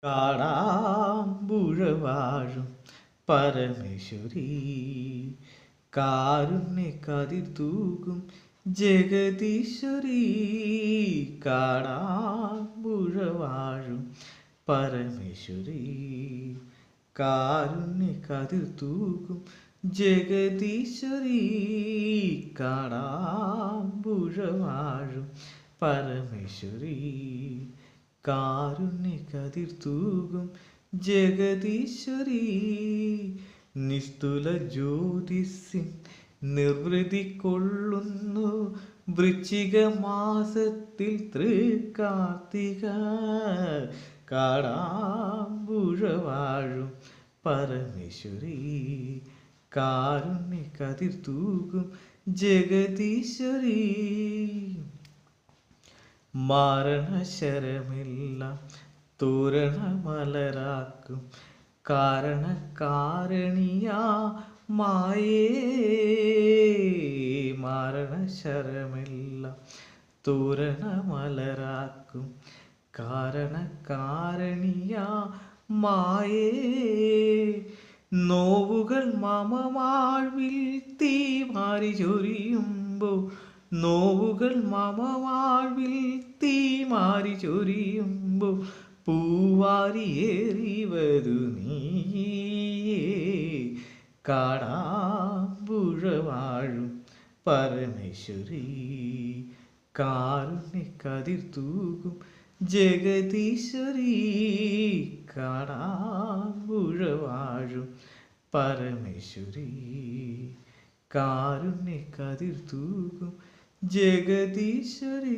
കാടാമ്പുഴവാഴും പരമേശ്വരി കാരുണ്യ കതിർ തൂകും ജഗദീശ്വരി കാടാമ്പുഴവാഴും പരമേശ്വരി കാരുണ്യ കതിർ തൂകും ജഗദീശ്വരി കാടാമ്പുഴവാഴും പരമേശ്വരി കാരുണ്യ കതിർ തൂകും ജഗദീശ്വരി നിസ്തുല ജ്യോതിസിൻ നിർവൃതി കൊള്ളുന്നു വൃശ്ചിക മാസത്തിൽ തൃക്കാർത്തിക കാടാമ്പുഴവാഴും പരമേശ്വരി കാരുണ്യ കതിർ തൂകും ജഗദീശ്വരി മരണശരമെല്ലാം തോരണമലരാക്കും കാരണകാരണിയാ മായേ മരണശരമെല്ലാം തോരണമലരാക്കും കാരണകാരണിയാ മായേ നോവുകൾ മമവാഴ്വിൽ തീമാരി ചൊരിയുമ്പോൾ നോവുകൾ മമവാഴ്വിൽ തീമാരി ചൊരിയുമ്പോൾ പൂവാരിയേറി വരൂ നീയേ കാടാമ്പുഴവാഴും പരമേശ്വരി കാരുണ്യ കതിർ തൂകും ജഗദീശ്വരി കാടാമ്പുഴവാഴും പരമേശ്വരി കാരുണ്യ കതിർ തൂകും ജഗദീശ്വരി